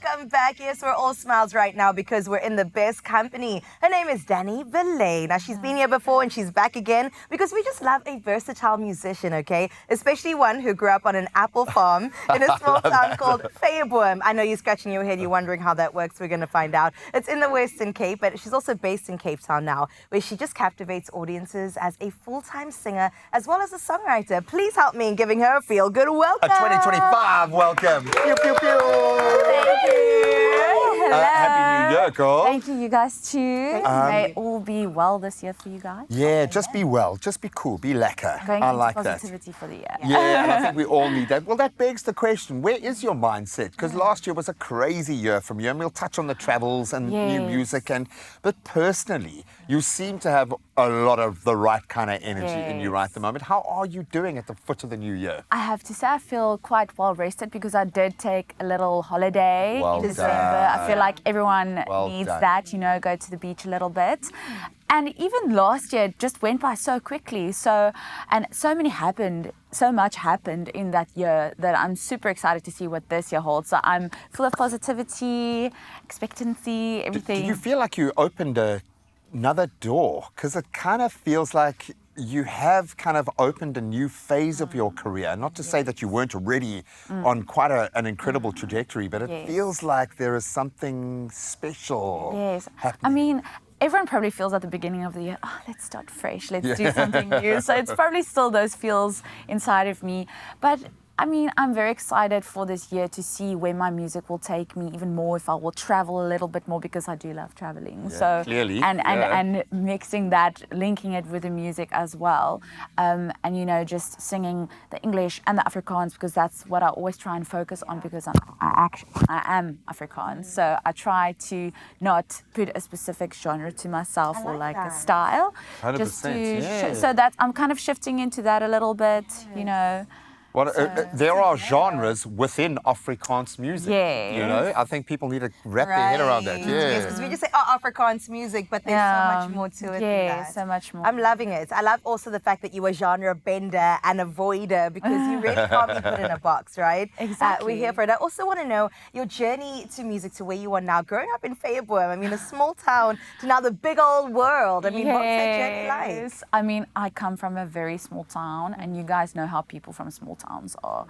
Welcome back. Yes, we're all smiles right now because we're in the best company. Her name is Dani Ville. Now, she's been here before and she's back again because we just love a versatile musician, okay? Especially one who grew up on an apple farm in a small town called Fairboom. I know you're scratching your head. You're wondering how that works. We're going to find out. It's in the Western Cape, but she's also based in Cape Town now, where she just captivates audiences as a full-time singer as well as a songwriter. Please help me in giving her a feel-good welcome. A 2025 welcome. Pew, pew, pew. Thank you. Hello. Happy New Year, girl. Thank you guys too. May all be well this year for you guys. Yeah, just be well, just be cool, be lacquer. Going I into like that. positivity for the year. Yeah, and I think we all need that. Well, that begs the question, where is your mindset? Because last year was a crazy year from you, and we'll touch on the travels and new music. But personally, you seem to have a lot of the right kind of energy in you right at the moment. How are you doing at the foot of the new year? I have to say I feel quite well rested because I did take a little holiday Well in December. done. I feel like everyone needs done. that, you know, go to the beach a little bit. And even last year it just went by so quickly. So much happened in that year that I'm super excited to see what this year holds. So I'm full of positivity, expectancy, everything. Do you feel like you opened another door? Because it kind of feels like you have kind of opened a new phase of your career. Not to say that you weren't already on quite an incredible trajectory, but it feels like there is something special happening. I mean, everyone probably feels at the beginning of the year, oh, let's start fresh, let's do something new. So it's probably still those feels inside of me. But I mean, I'm very excited for this year to see where my music will take me even more, if I will travel a little bit more, because I do love traveling. Yeah, clearly. And mixing that, linking it with the music as well. And, you know, just singing the English and the Afrikaans, because that's what I always try and focus on, because I am Afrikaans. So I try to not put a specific genre to myself or like a style. 100%, just to so that I'm kind of shifting into that a little bit, you know. Well, there are genres within Afrikaans music. You know, I think people need to wrap their head around that. Yes, because we just say, Afrikaans music, but there's so much more to it than that. So much more. I'm loving it. I love also the fact that you were genre bender and avoider, because you really can't be put in a box, right? Exactly. We're here for it. I also want to know your journey to music, to where you are now, growing up in Fairboom. I mean, a small town to now the big old world. I mean, what's that journey like? I mean, I come from a very small town, and you guys know how people from small towns are.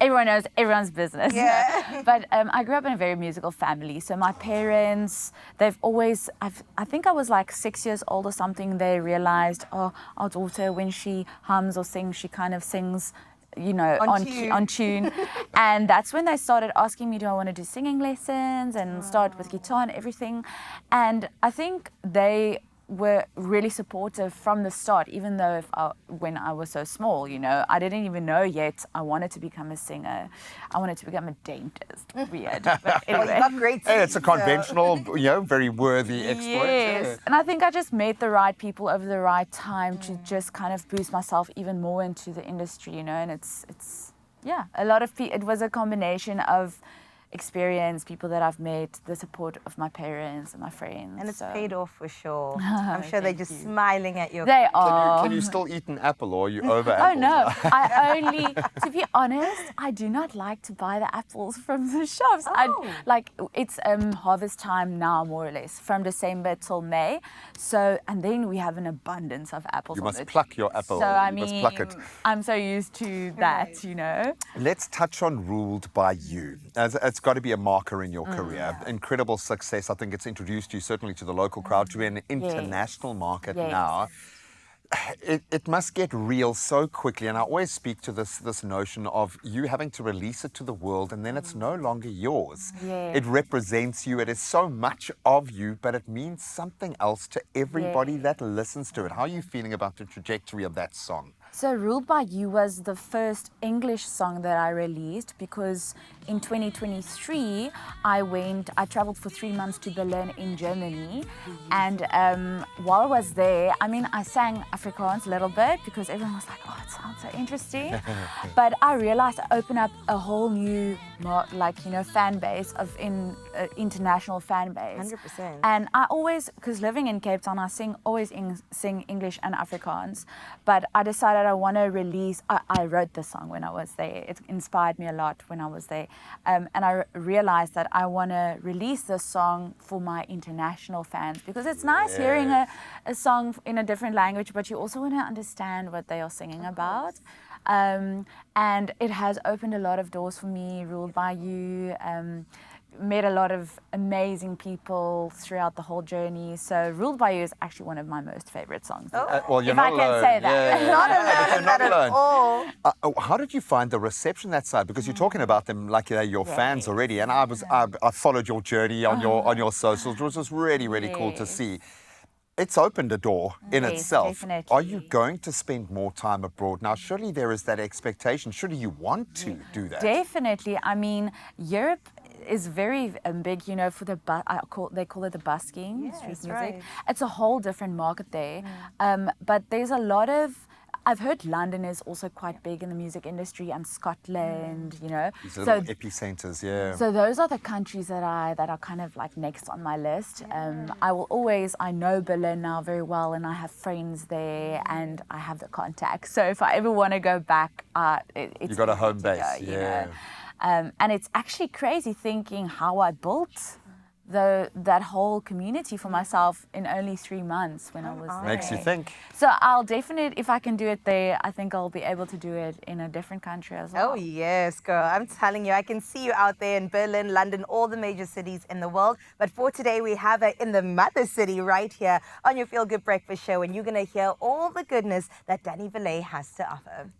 Everyone knows everyone's business. Yeah. But I grew up in a very musical family. So my parents, they've always, I think I was like 6 years old or something, they realized, oh, our daughter, when she hums or sings, she kind of sings, you know, on tune. And that's when they started asking me, do I want to do singing lessons and start with guitar and everything. And I think they were really supportive from the start, even though when I was so small, you know, I didn't even know yet I wanted to become a singer. I wanted to become a dentist. Weird. But anyway. Hey, it's a conventional, you know, very worthy exploit. Yes. And I think I just met the right people over the right time to just kind of boost myself even more into the industry, you know, and it's a lot of it was a combination of experience, people that I've met, the support of my parents and my friends. And it's paid off for sure. I'm sure they're just smiling at you. They are. Can you still eat an apple, or are you over apples? Oh no, I only, to be honest, I do not like to buy the apples from the shops. It's harvest time now, more or less, from December till May. So, and then we have an abundance of apples. You must pluck your apple. So I mean, mean, must pluck it. I'm so used to that, you know. Let's touch on Ruled by You. As it's got to be a marker in your career. Incredible success. I think it's introduced you certainly to the local crowd, to an international market now. It must get real so quickly, and I always speak to this notion of you having to release it to the world, and then it's no longer yours. It represents you. It is so much of you, but it means something else to everybody that listens to it. How are you feeling about the trajectory of that song? So Ruled by You was the first English song that I released, because in 2023 I traveled for 3 months to Berlin in Germany, and while I was there, I mean, I sang Afrikaans a little bit because everyone was like, oh, it sounds so interesting. But I realized I opened up a whole new fan base of international fan base. 100%. And I always, because living in Cape Town, I always sing English and Afrikaans, but I decided I want to release, I wrote the song when I was there. It inspired me a lot when I was there. and I realized that I want to release this song for my international fans, because it's nice hearing a song in a different language, but you also want to understand what they are singing about. And it has opened a lot of doors for me. Ruled by You, met a lot of amazing people throughout the whole journey. So Ruled by You is actually one of my most favorite songs. Well, you're if not I can alone. say that. Yeah. Not But alone, you're not not at alone. all. How did you find the reception that side? Because you're talking about them like they're your fans already, and I followed your journey on your socials, which was really cool to Yes. see. It's opened a door in Yes, itself. definitely. Are you going to spend more time abroad now? Surely there is that expectation. Surely you want to do that. Definitely. I mean, Europe is very big, you know, for the they call it the busking, street music. right. It's a whole different market there. But there's a lot of, I've heard London is also quite big in the music industry, and Scotland, you know. These little epicenters, yeah. So those are the countries that are kind of like next on my list. I know Berlin now very well, and I have friends there, and I have the contacts. So if I ever want to go back, it's You got a easy home to base, go, you yeah. know. And it's actually crazy thinking how I built that whole community for myself in only 3 months when I was there. Makes you think. So I'll definitely, if I can do it there, I think I'll be able to do it in a different country as well. Oh, yes, girl. I'm telling you, I can see you out there in Berlin, London, all the major cities in the world. But for today, we have it in the mother city right here on your Feel Good Breakfast Show. And you're going to hear all the goodness that Dani Ville has to offer.